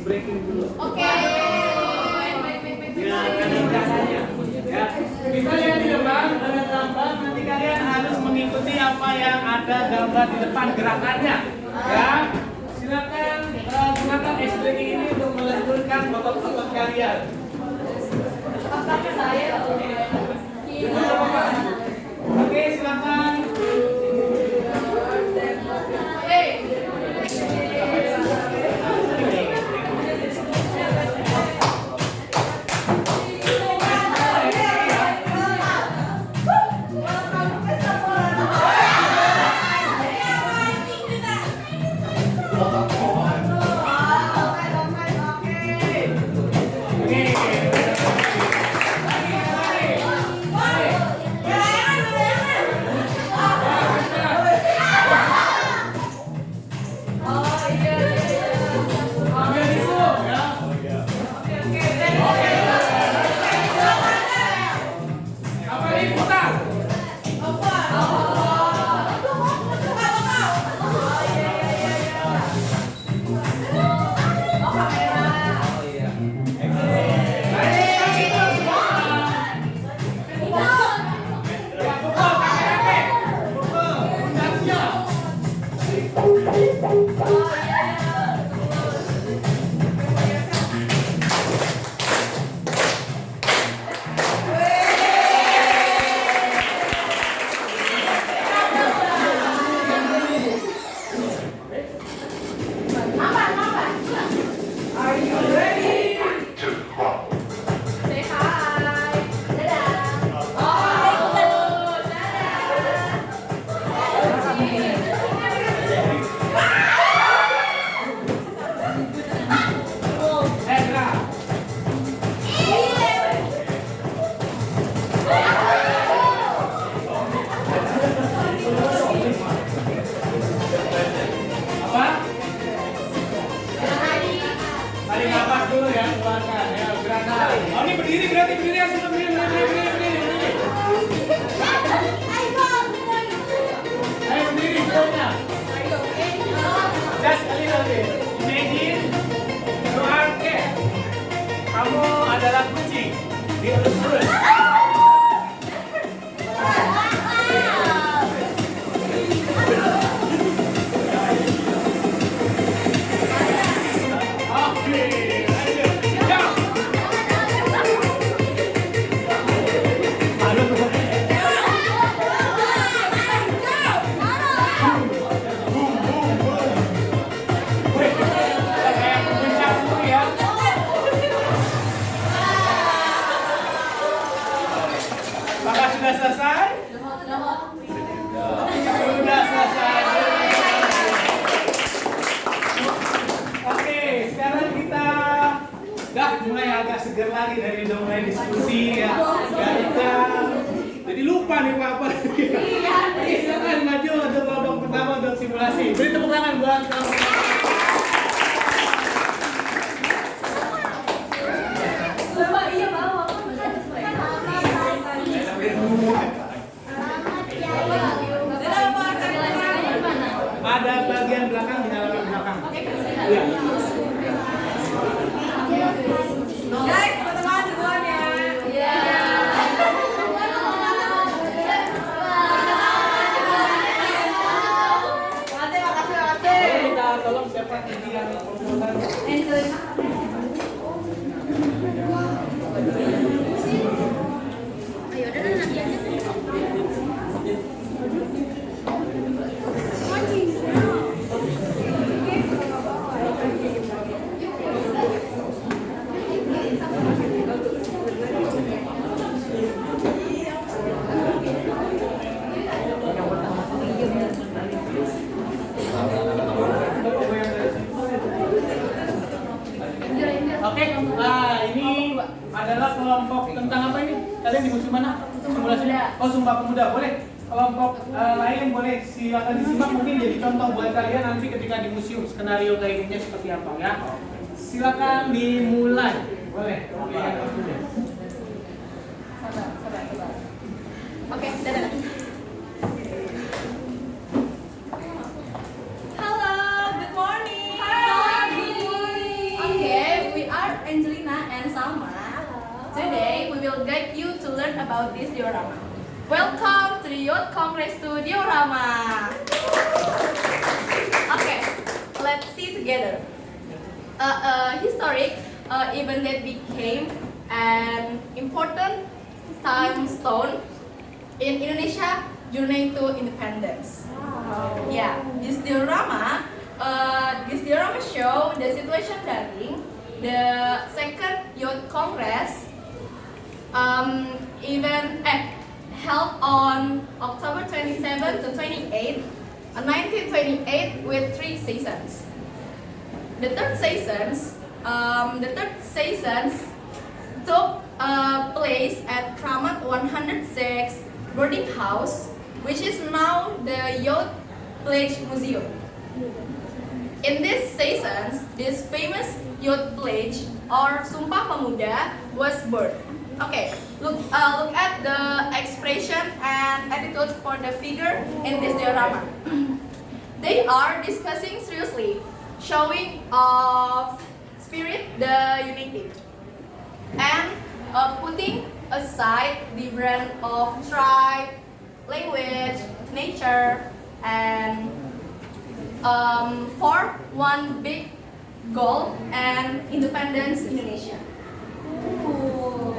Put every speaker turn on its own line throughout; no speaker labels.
breaking dulu.
Oke.
Ya, kadang-kadangnya. Ya, kita lihat di depan, ada gambar. Nanti kalian harus mengikuti apa yang ada gambar di depan gerakannya. Ya, silakan gunakan explaining ini untuk melenturkan otot-otot kalian. Oke, silakan. Kamu adalah kucing, diurus-urus. Sudah selesai? Sudah selesai. Oke, sekarang kita udah mulai agak segar lagi dari udah mulai diskusi ya. Jadi lupa nih apa. Silakan maju untuk kelompok pertama untuk simulasi. Beri tepuk tangan buat kamu. Ada bagian belakang di halaman belakang. Ya.
Guys, teman-teman duluan ya. Iya. Makasih.
Kita tolong siapa yang promotan. Oke, nah ini adalah kelompok tentang apa ini? Kalian di museum mana? Simulasinya? Oh, Sumpah Pemuda, boleh. Kelompok lain boleh silakan disimak, mungkin jadi contoh buat kalian nanti ketika di museum skenario kayak gini seperti apa ya. Silakan dimulai. Boleh.
Oke, dadah. Halo, good morning. Hi, good morning. Oke, about this diorama. Welcome to the Youth Congress to Diorama. Okay, let's see together. A historic event that became an important milestone in Indonesia journey to independence. Yeah, this diorama show the situation during the second Youth Congress event held on October 27 to 28, 1928 with 3 sessions. The third sessions took place at Kramat 106 boarding house, which is now the Youth Pledge Museum. In these sessions, this famous Youth Pledge or Sumpah Pemuda was born. Okay, look at the expression and attitude for the figure in this diorama. They are discussing seriously, showing of spirit the unity, and putting aside different of tribe, language, nature, and for one big goal and independence Indonesia.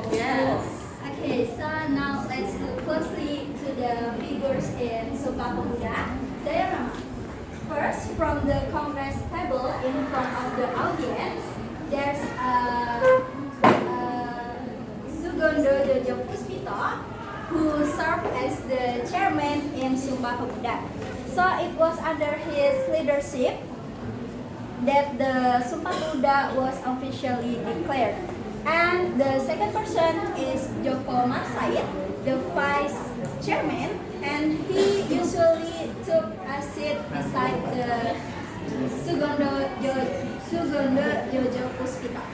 Yes. Okay, so now let's look closely to the figures in Sumpah Pemuda diorama. First, from the Congress table in front of the audience, there's Sugondo Jojo Puspito, who served as the chairman in Sumpah Pemuda. So it was under his leadership that the Sumpah Pemuda was officially declared. And the second person is Joko Marsaid, the vice chairman, and he usually took a seat beside the Sugondo Jojo Puspito.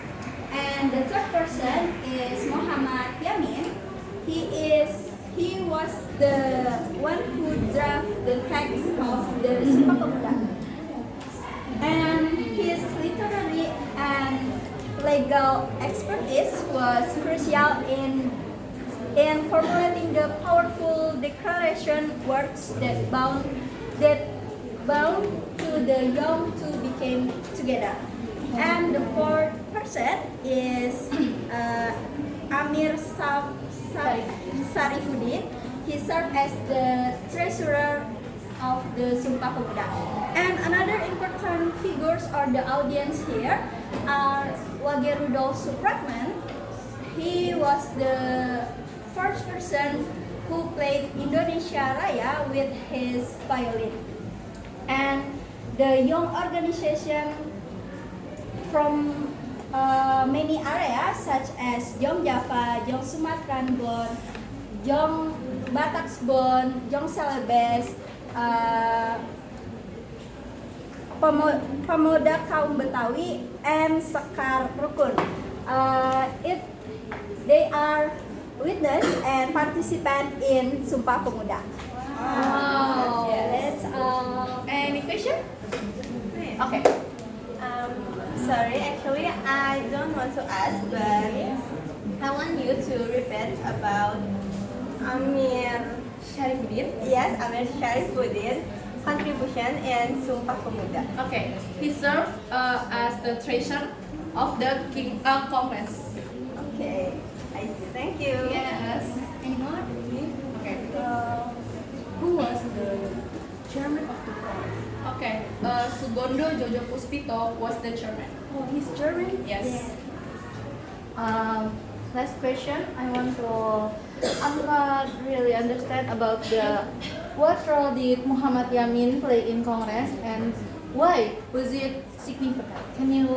And the third person is Muhammad Yamin. He was the one who drafted the text of the Sumpah Pemuda. And his literary and legal expertise was crucial in formulating the powerful declaration words that bound to the young to become together. And the fourth person is Amir Sarifuddin. He served as the treasurer of the Sumpah Pemuda. And another important figures or the audience here are Wage Rudolf Supratman. He was the first person who played Indonesia Raya with his violin. And the young organization from many areas such as Jong Java, Jong Sumatran Bon, Jong Bataks Bon, Jong Celebes, Pemuda Kaum Betawi, and Sekar Rukun. They are witness and participant in Sumpah Pemuda.
Wow.
That's
Any question? Okay.
Sorry, actually I don't want to ask, but I want you to repeat about Amir
Syarifuddin.
Yes, Amir Syarifuddin contribution in Sumpah Pemuda.
Okay. He served as the treasurer of the Congress.
Okay, I see. Thank you.
Yes.
any more?
Okay.
Who was the chairman of the Congress?
Okay. Sugondo Jojo Puspito was the chairman.
Oh, he's German?
Yes.
Last question. I'm not really understand about what role did Muhammad Yamin play in Congress and why was it significant? Can you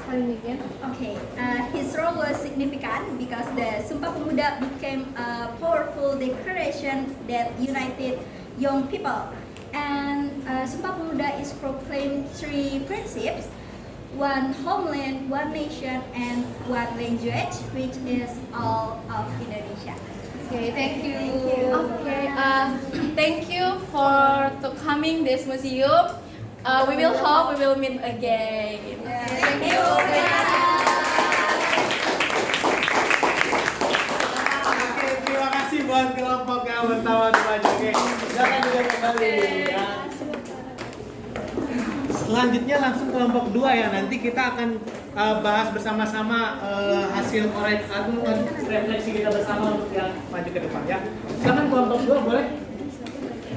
tell me again?
Okay, his role was significant because the Sumpah Pemuda became a powerful declaration that united young people. And Sumpah Pemuda is proclaimed 3 principles: one homeland, one nation, and one language, which is all of Indonesia.
Okay. Thank you.
Okay.
Thank you for coming this museum. We will hope we will meet again.
Thank you.
Oke, terima buat kelompok yang pertama maju. Oke, silakan duduk kembali. Ya. Selanjutnya langsung kelompok 2 ya. Nanti kita akan bahas bersama-sama hasil refleksi kita bersama untuk yang maju ke depan ya. Silakan kelompok 2 boleh.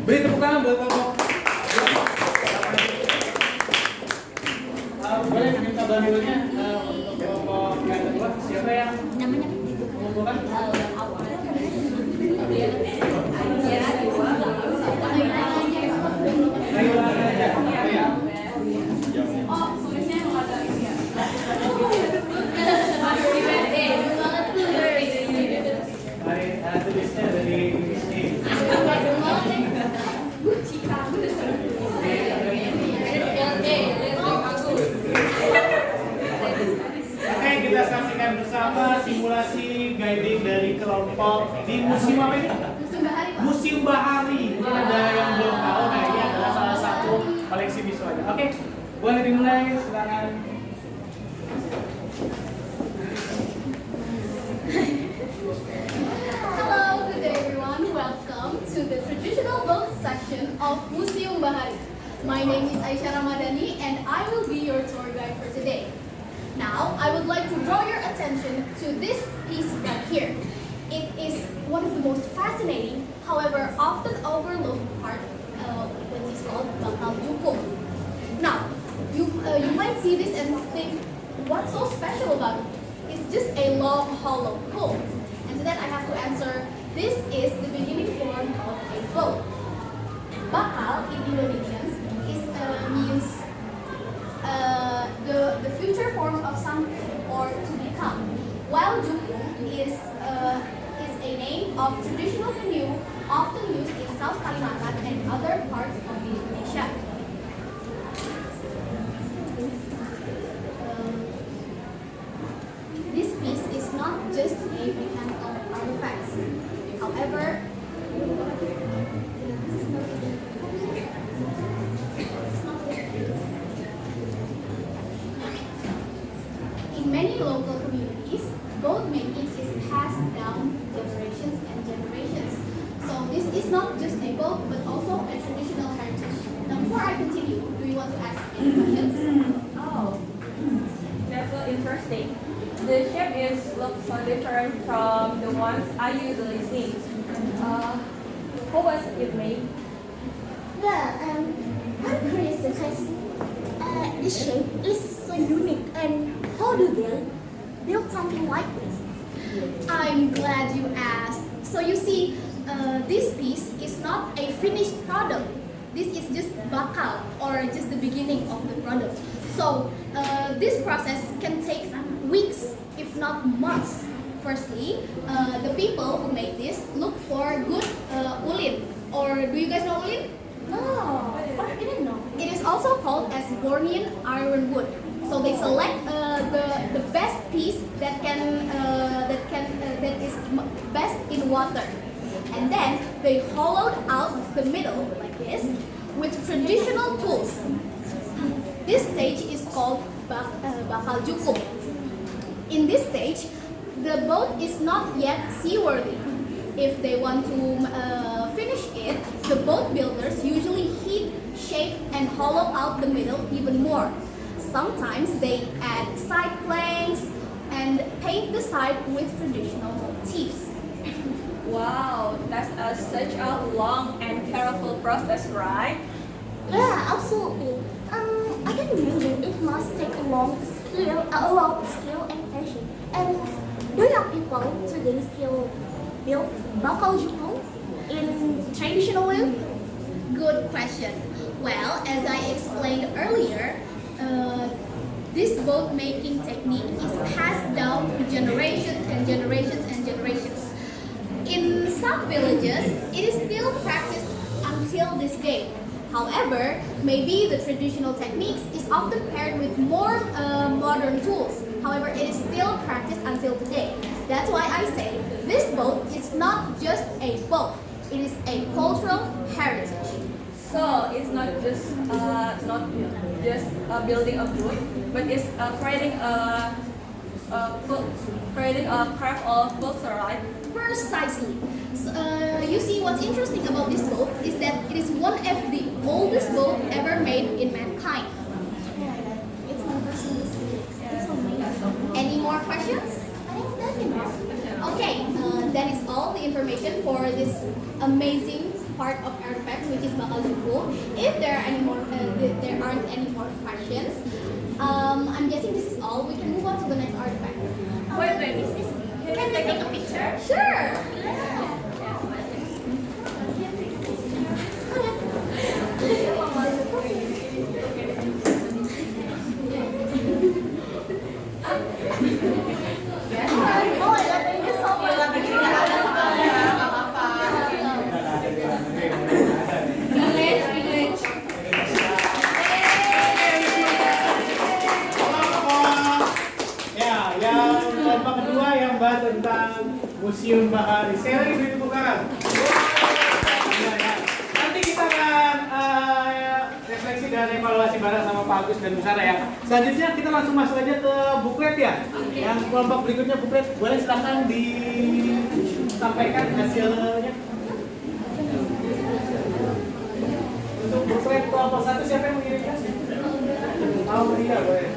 Beri tepuk tangan buat kelompok. Boleh minta bantuannya untuk kelompok yang kedua. Siapa yang mengumpulkan? Tulisnya dari sini. Oke, kita saksikan bersama simulasi guiding dari kelompok di museum apa ini? Museum Bahari. Mungkin ada yang belum tahu, nah ini adalah salah satu koleksi visualnya. Oke, boleh dimulai, silakan.
Hello, good day everyone. Welcome to the traditional boat section of Museum Bahari. My name is Aisyah Ramadhani and I will be your tour guide for today. Now, I would like to draw your attention to this piece right here. It is one of the most fascinating, however often overlooked part when it's called Bakal Jukung. Now, you might see this and think, what's so special about it? It's just a long, hollow pole. And to that I have to answer, this is the beginning form of a boat. Bakal in Indonesian means the future form of something or to become, while Jukung is a name of traditional canoe often used in South Kalimantan and other parts of Indonesia. This piece is not just a mechanical artifact. However, in many local communities, boat making is passed down generations and generations. So this is not just a boat, but also a traditional heritage. Now, before I continue, do you want to ask any questions?
Oh, that's so interesting. The shape looks so different from the ones I usually see. How was it made?
I'm curious because this shape is so unique, and how do they build something like this?
I'm glad you asked. So you see, this piece is not a finished product. This is just bakal, or just the beginning of the product. So this process can take weeks, if not months. Firstly, the people who made this look for good ulin. Or do you guys know ulin?
No, I didn't know.
It is also called as Bornean ironwood. So they select the best piece that is best in water, and then they hollowed out the middle like this with traditional tools. This stage is called bakal jukung. In this stage, the boat is not yet seaworthy. If they want to finish it, the boat builders usually heat, shape, and hollow out the middle even more. Sometimes they add side planks and paint the side with traditional motifs.
Wow, that's such a long and careful process, right?
Yeah, absolutely. I can imagine it must take a lot of skill and patience. And do young people today still build bakal jukung in traditional way?
Good question. Well, as I explained earlier, this boat making technique is passed down to generations and generations and generations. In some villages, it is still practiced until this day. However, maybe the traditional techniques is often paired with more modern tools. However, it is still practiced until today. That's why I say this boat is not just a boat. It is a cultural heritage.
So it's not just building a boat, but it's creating a books, creating a craft of books, right?
Precisely. So, you see, what's interesting about this boat is that it is one of the oldest boat ever made in mankind. It's amazing. Any more questions? I think that's enough. Okay, that is all the information for this amazing part of artifacts, which is Bakal Suku. If there are any more, there aren't any more questions, I'm guessing this is all. We can move on to the next artifact.
Wait, can we take a picture?
Sure.
Ya, yang kelompok kedua yang bahas tentang Museum Bahari. Saya lagi beri tepuk tangan. Ya, ya. Nanti kita akan refleksi dan evaluasi bareng sama Pak Agus dan Bu Sarah ya. Selanjutnya kita langsung masuk aja ke buklet ya. Yang kelompok berikutnya buklet, boleh silakan disampaikan hasilnya. Untuk buklet kelompok 1 siapa yang mengirimkan? Mau Ria boleh.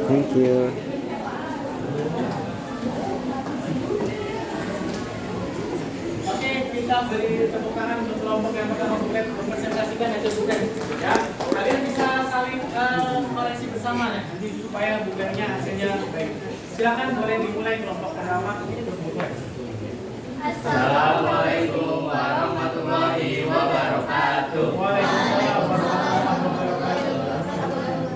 Thank you.
Oke, kita beri tepuk tangan untuk kelompok yang pertama buklet mempresentasikan hasil buklet. Ya, kalian bisa saling koreksi bersama ya, nanti supaya bukletnya hasilnya baik. Silakan boleh dimulai kelompok pertama untuk buklet.
Assalamualaikum warahmatullahi wabarakatuh.
Waalaikumsalam warahmatullahi wabarakatuh.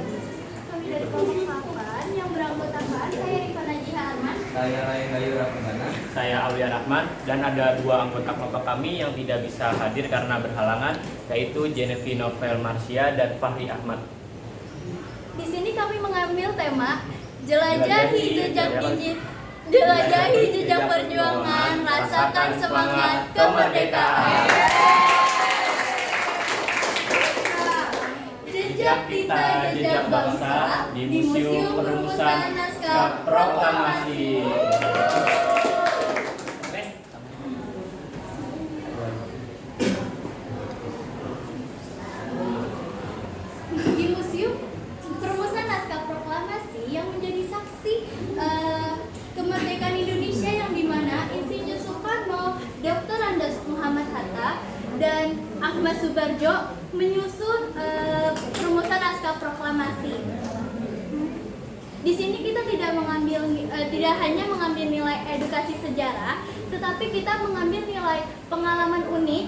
Kami dari kelompok 8 yang beranggotakan saya Rifana Jiha Arman.
Saya Ryan Bayu Rahmana.
Saya Aulia Rahman dan ada dua anggota kelompok kami yang tidak bisa hadir karena berhalangan, yaitu Genevieve Novel Marsia dan Fahri Ahmad.
Di sini kami mengambil tema jelajahi jejak perjuangan, rasakan semangat kemerdekaan. Jejak kita, jejak bangsa di Museum Perumusan Naskah Proklamasi.
Di Museum Perumusan Naskah Proklamasi yang menjadi saksi kemerdekaan Indonesia, yang dimana Insinyur Soekarno, Dr. Andes Muhammad Hatta, dan Ahmad Subarjo menyusun perumusan naskah proklamasi. Di sini kita tidak hanya mengambil nilai edukasi sejarah, tetapi kita mengambil nilai pengalaman unik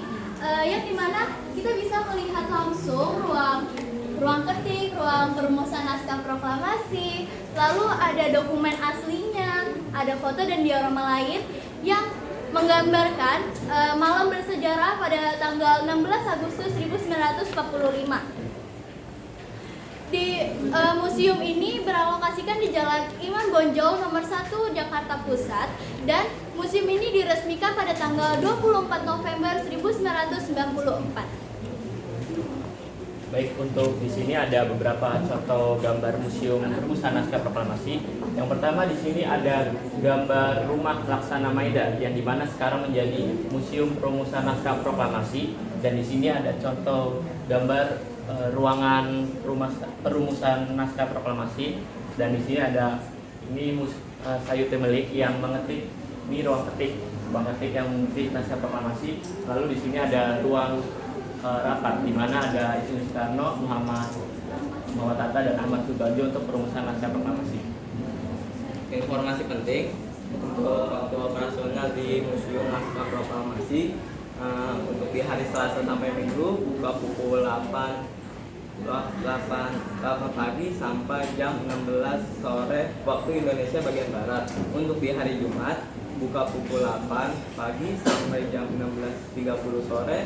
yang dimana kita bisa melihat langsung ruang ketik, ruang perumusan naskah proklamasi, lalu ada dokumen aslinya, ada foto dan diorama lain yang menggambarkan malam bersejarah pada tanggal 16 Agustus 1945. Di museum ini beralokasikan di Jalan Imam Bonjol nomor 1 Jakarta Pusat, dan museum ini diresmikan pada tanggal 24 November 1994.
Baik, untuk di sini ada beberapa contoh gambar Museum Perumusan Naskah Proklamasi. Yang pertama di sini ada gambar Rumah Laksana Maida yang dimana sekarang menjadi Museum Perumusan Naskah Proklamasi, dan di sini ada contoh gambar ruangan rumah perumusan naskah proklamasi, dan di sini ada Sayute Melik yang mengetik, ini ruang ketik yang mengetik naskah proklamasi. Lalu di sini ada ruang rapat di mana ada Insinyur Soekarno, Muhammad Hatta dan Ahmad Subarjo untuk perumusan naskah proklamasi.
Informasi penting untuk waktu operasional di Museum Naskah Proklamasi untuk di hari Selasa sampai Minggu buka pukul 8 pagi sampai jam 16 sore waktu Indonesia bagian Barat. Untuk di hari Jumat buka pukul 8 pagi sampai jam 16.30 sore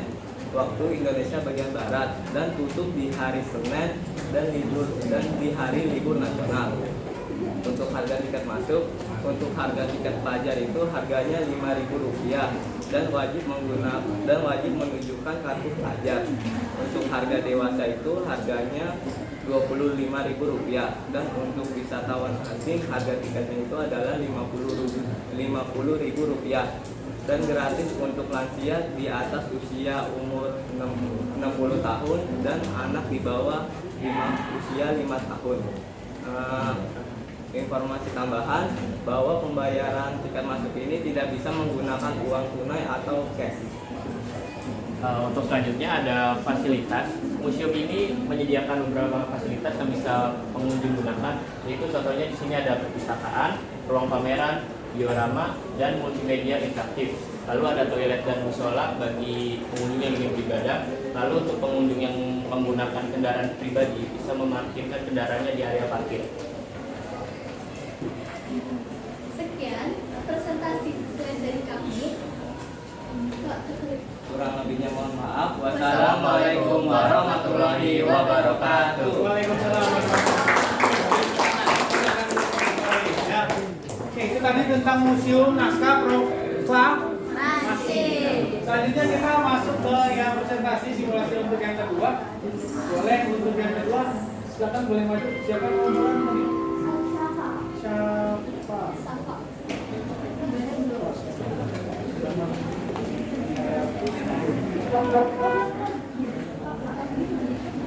waktu Indonesia bagian Barat, dan tutup di hari Senin dan di hari libur nasional. untuk harga tiket masuk. Untuk harga tiket pelajar itu harganya Rp5.000 dan wajib menunjukkan kartu pelajar. Untuk harga dewasa itu harganya Rp25.000 dan untuk wisatawan asing harga tiketnya itu adalah Rp50.000 dan gratis untuk lansia di atas usia umur 60 tahun dan anak di bawah usia 5 tahun. Informasi tambahan bahwa pembayaran tiket masuk ini tidak bisa menggunakan uang tunai atau cash.
Untuk selanjutnya ada fasilitas. Museum ini menyediakan beberapa fasilitas yang bisa pengunjung gunakan, yaitu contohnya di sini ada perpustakaan, ruang pameran, diorama, dan multimedia interaktif. Lalu ada toilet dan musola bagi pengunjung yang ingin beribadah. Lalu untuk pengunjung yang menggunakan kendaraan pribadi bisa memarkirkan kendaraannya di area parkir.
Sekian presentasi dari kami.
Kurang lebihnya mohon maaf. Wassalamualaikum warahmatullahi wabarakatuh.
Waalaikumsalam warahmatullahi wabarakatuh. Oke, itu tadi tentang museum naskah proklamasi. Selanjutnya kita masuk ke yang presentasi simulasi untuk yang kedua. Boleh untuk yang kedua, silakan boleh maju. Siapa yang mau tadi? Siapa?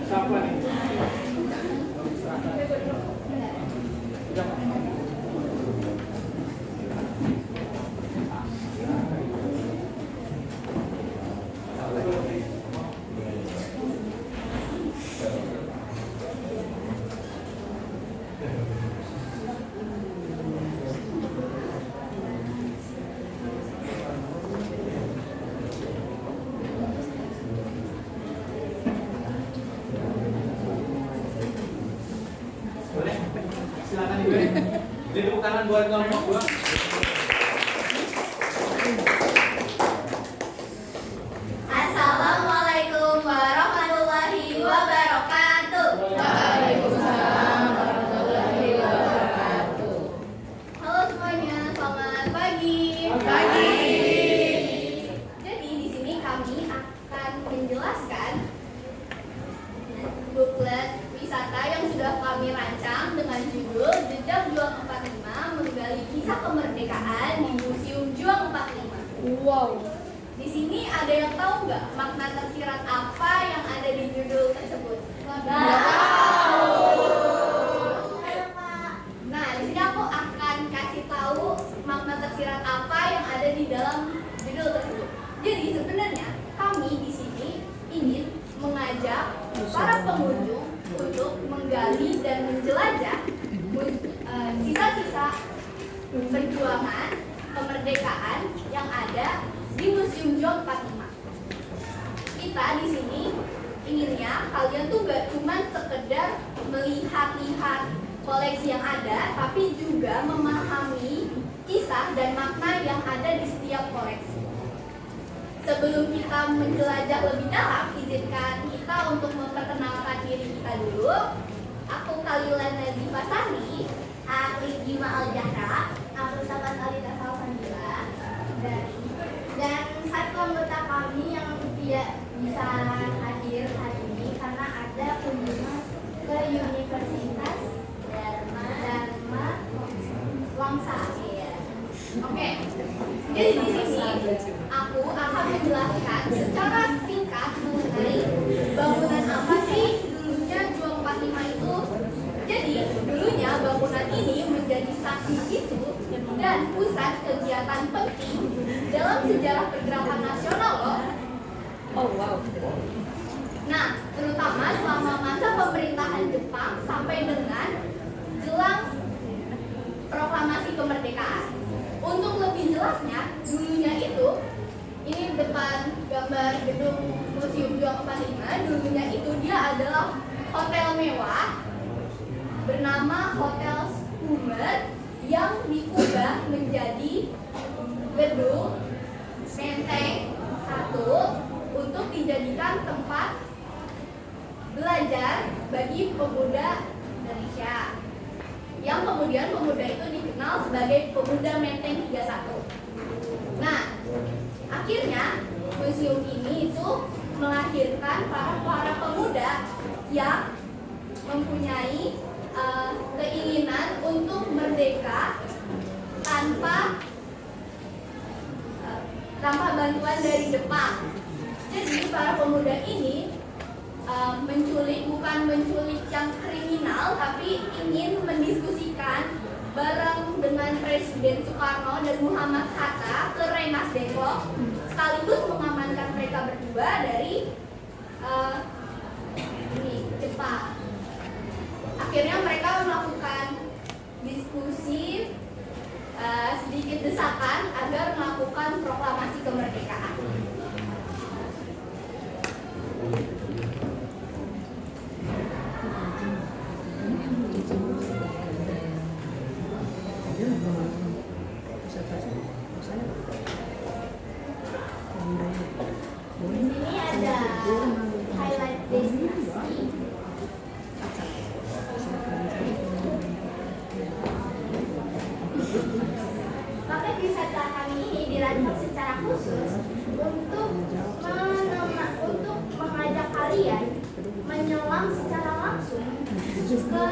Siapa nih? Boleh? Silakan Ibu. Jadi tepuk tangan buat kelompok 2.
Assalamualaikum warahmatullahi wabarakatuh.
Waalaikumsalam warahmatullahi wabarakatuh.
Halo semuanya, selamat pagi. Jadi di sini kami akan menjelaskan buklet wisata yang sudah kami rancang dengan judul Jejak Juang 45 Menggali Kisah Kemerdekaan di Museum Juang 45.
Wow.
Di sini ada yang tahu nggak makna tersirat apa yang ada di judul tersebut? Nggak tahu. Nah, di sini aku akan kasih tahu makna tersirat apa yang ada di dalam judul tersebut. Jadi sebenarnya kami di sini ingin mengajak para pengunjung untuk menggali dan menjelajah sisa-sisa perjuangan kemerdekaan yang ada di Museum Juang 45. Kita di sini inginnya kalian tuh gak cuma sekedar melihat-lihat koleksi yang ada, tapi juga memahami kisah dan makna yang ada di setiap koleksi. Sebelum kita menjelajah lebih dalam, izinkan kita untuk memperkenalkan diri kita dulu. Aku Kalilan Nazifah Sani, ahli Jima Al-Jahra, aku Sahabat Alita Salsandila, dan satu anggota kami yang tidak bisa hadir hari ini karena ada kunjungan ke Universitas Dharma Wangsa. Oke, jadi di sini aku akan menjelaskan secara singkat mengenai bangunan apa sih dulunya Juang 45 itu. Jadi dulunya bangunan ini menjadi saksi bisu dan pusat kegiatan penting dalam sejarah pergerakan nasional loh.
Oh wow.
Nah, terutama selama masa pemerintahan Jepang sampai dengan jelang proklamasi kemerdekaan. Untuk lebih jelasnya, dulunya itu, ini depan gambar gedung Museum Juang 45, dulunya itu dia adalah hotel mewah bernama Hotel Spumer yang diubah menjadi gedung Menteng 1 untuk dijadikan tempat belajar bagi pemuda Indonesia. yang kemudian pemuda itu dikenal sebagai Pemuda Menteng 31. Nah, akhirnya museum ini itu melahirkan para pemuda yang mempunyai keinginan untuk merdeka tanpa bantuan dari Jepang. Jadi para pemuda ini bukan menculik yang kriminal, tapi ingin mendiskusikan bareng dengan Presiden Soekarno dan Muhammad Hatta ke Rengas Dengklok, sekaligus mengamankan mereka berdua dari Jepang. Akhirnya mereka melakukan diskusi, sedikit desakan agar melakukan proklamasi kemerdekaan. Di sini ada highlight destinasi. Paket wisata kami ini dirancang secara khusus untuk mengajak kalian menyelam secara langsung ke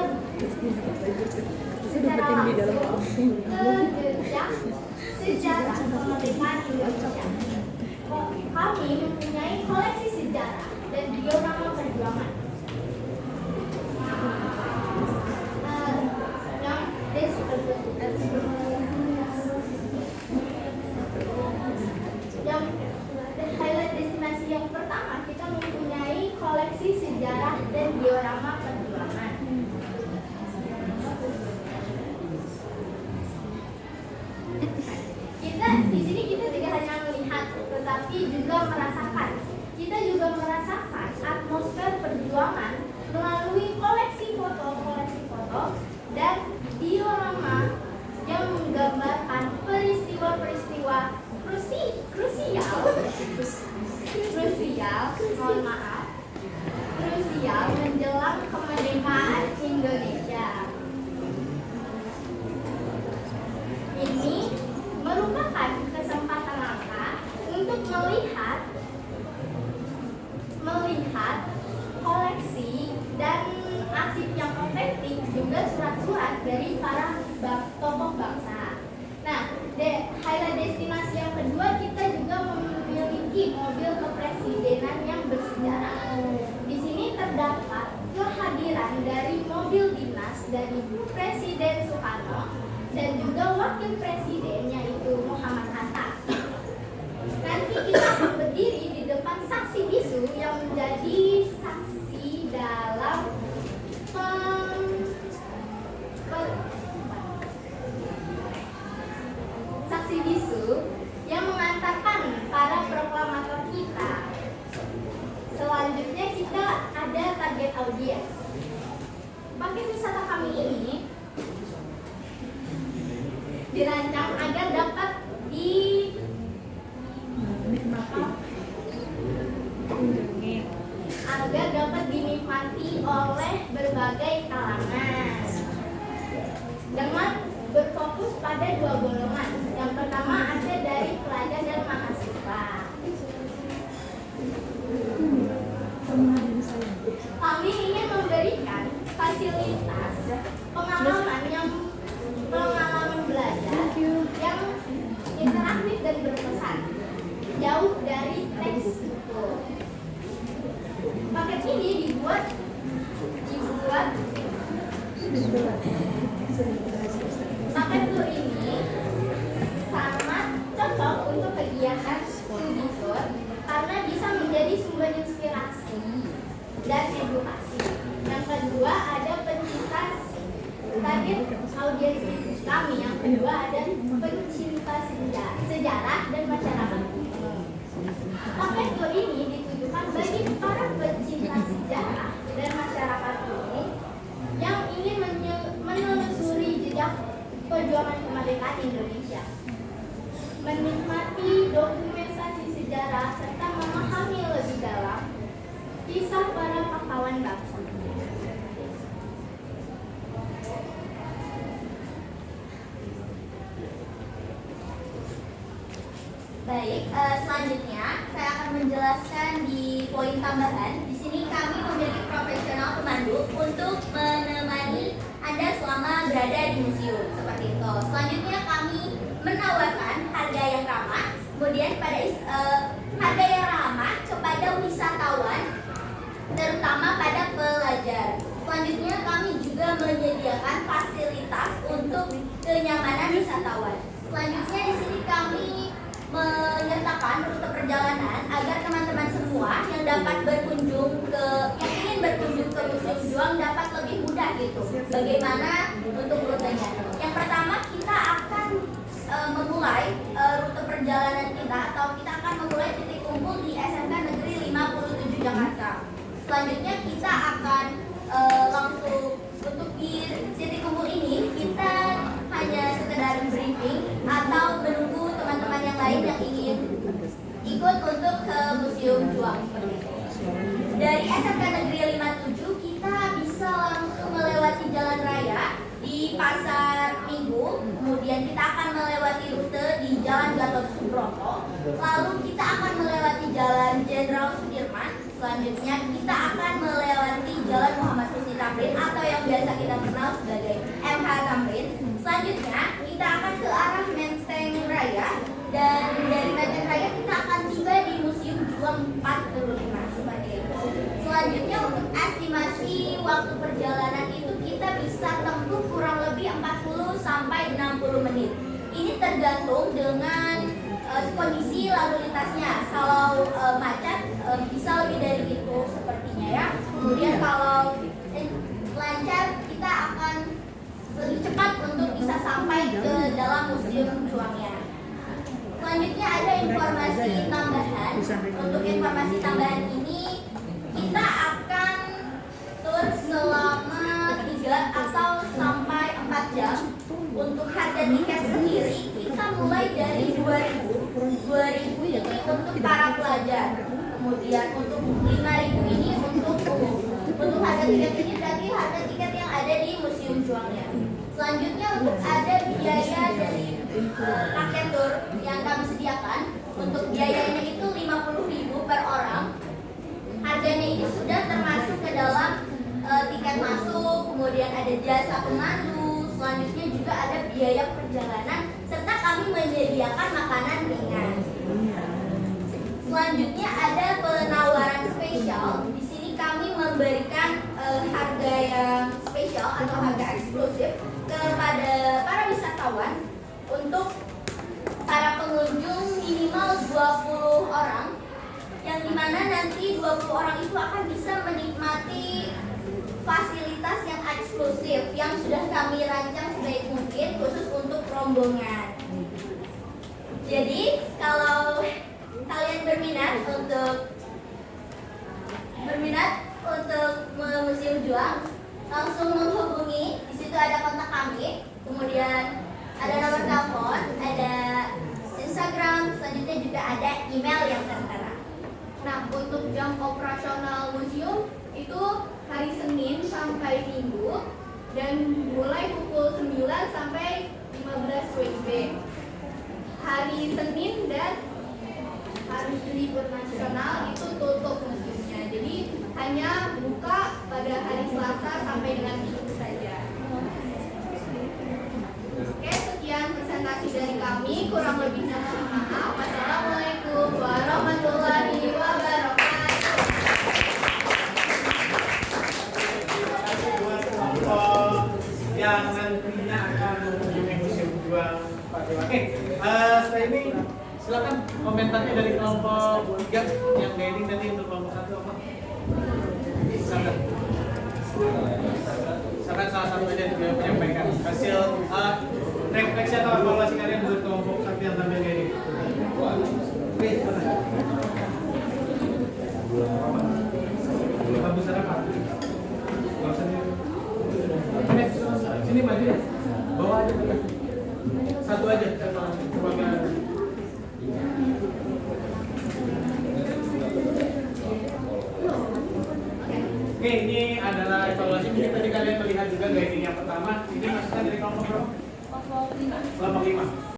jejak sejarah kemerdekaan Indonesia. Kami mempunyai koleksi sejarah dan diorama perjuangan. Highlight destinasi yang pertama, kita mempunyai koleksi sejarah dan diorama perjuangan. Di sini kita tidak hanya melihat, tetapi juga merasakan. Kita juga merasakan atmosfer perjuangan melalui koleksi foto dan diorama yang menggambarkan peristiwa-peristiwa krusial menjelang kemerdekaan Indonesia. Ini merupakan kesempatan langka untuk melihat koleksi dan arsip yang otentik, juga surat-surat dari para tokoh bangsa. Nah, highlight destinasi yang kedua, kita juga memiliki mobil kepresidenan yang bersejarah. Di sini terdapat kehadiran dari mobil dinas dari Presiden Soekarno dan juga wakil presiden, yaitu Muhammad Hatta. Nanti kita akan berdiri di depan saksi bisu yang menjadi saksi dalam saksi bisu yang mengantarkan para proklamator kita. Selanjutnya kita ada target audiens. Paket wisata kami ini dirancang agar dapat dinikmati oleh berbagai kalangan dengan berfokus pada dua golongan. Yang pertama ada dari pelajar dan mahasiswa. Kami ingin memberikan fasilitas pengalaman belajar yang interaktif dan berkesan, jauh dari teks buku. Paket ini dibuat paket tour ini sangat cocok untuk kegiatan studi tour karena bisa menjadi sumber inspirasi dan edukasi. Yang kedua ada pencinta target audiens kami. Yang kedua ada pencinta sejarah dan masyarakat umum. Paket tour ini ditujukan bagi para pencinta sejarah dan masyarakat umum yang ingin menelusuri jejak perjuangan kemerdekaan Indonesia, menikmati dokumentasi sejarah serta memahami lebih dalam kisah para pahlawan bangsa.
Baik, selanjutnya saya akan menjelaskan di poin tambahan. Di sini kami memiliki profesional pemandu untuk menemani Anda selama berada di museum seperti itu. Selanjutnya kami menawarkan harga yang ramah, kemudian harga yang ramah kepada wisatawan, terutama pada pelajar. Selanjutnya kami juga menyediakan fasilitas untuk kenyamanan wisatawan. Selanjutnya di sini kami menyertakan rute perjalanan agar teman-teman semua yang ingin berkunjung ke Museum Juang dapat lebih mudah gitu. Bagaimana untuk rutenya? Yang pertama kita akan memulai rute perjalanan kita akan memulai titik kumpul di SMK Negeri 57 Jakarta. Selanjutnya kita akan langsung untuk di titik kumpul ini kita hanya sekedar briefing atau menunggu teman-teman yang lain yang ingin ikut untuk ke Museum Juang seperti itu. Dari SMK Negeri 57 kita bisa langsung melewati jalan raya di Pasar Minggu, kemudian kita akan melewati rute di Jalan Gatot Subroto, lalu kita akan melewati Jalan Jenderal Sudirman, selanjutnya kita akan melewati Jalan Muhammad Husni Tamrin atau yang biasa kita kenal sebagai MH Tamrin. Selanjutnya kita akan ke arah Menteng Raya, dan dari Menteng Raya kita akan tiba di Museum Juang 45 seperti itu. Selanjutnya untuk estimasi waktu perjalanan itu kita bisa tempuh kurang lebih 40 sampai 60 menit. Ini tergantung dengan kondisi lalu lintasnya. Kalau macet bisa lebih dari itu sepertinya ya. Kemudian kalau lancar kita akan lebih cepat untuk bisa sampai ke dalam Museum Juangnya. Selanjutnya ada informasi tambahan. Untuk informasi tambahan ini kita akan tur selama 3 atau sampai 4 jam. Untuk harga tiket sendiri kita mulai dari 2.000 ini untuk para pelajar. Kemudian untuk 5.000 ini untuk umum. Untuk harga tiket ini berarti harga tiket yang ada di Museum Juangnya. Selanjutnya untuk ada biaya dari paket tur yang kami sediakan. Untuk biayanya itu 50.000 per orang. Harganya ini sudah termasuk ke dalam tiket masuk, kemudian ada jasa pemandu, selanjutnya juga ada biaya perjalanan, serta kami menyediakan makanan ringan. Selanjutnya ada penawaran spesial. Di sini kami memberikan harga yang spesial atau harga eksklusif kepada para wisatawan. Untuk para pengunjung minimal 20 orang, yang dimana nanti 20 orang itu akan bisa menikmati fasilitas yang eksklusif yang sudah kami rancang sebaik mungkin khusus untuk rombongan. Jadi kalau kalian berminat untuk Museum Juang, langsung menghubungi. Di situ ada kontak kami, kemudian ada nomor telepon, ada Instagram, selanjutnya juga ada email yang tertera.
Nah, untuk jam operasional museum itu hari Senin sampai Minggu dan mulai pukul 9 sampai 15 WIB. Hari Senin dan hari libur nasional itu tutup museumnya. Jadi hanya buka pada hari Selasa sampai dengan Minggu saja. Oke, sekian presentasi dari kami. Kurang lebihnya mohon maaf. Wassalamualaikum warahmatullahi wabarakatuh.
Yang nantinya akan mengunjungi Museum Juang 45. Oke, setelah ini silakan komentarnya dari kelompok 3 yang guiding tadi untuk kelompok 1 apa? Silakan salah satu aja yang menyampaikan hasil refleksi atau evaluasi kalian buat kelompok 1 yang tampil guiding. Oke, bagus apa? Gak usah sini maju ya, bawa aja satu aja, coba kan. Oke, ini adalah evaluasi. Mungkin tadi kalian melihat juga guiding yang pertama. Ini maksudnya dari kelompok berapa? Kelompok 5.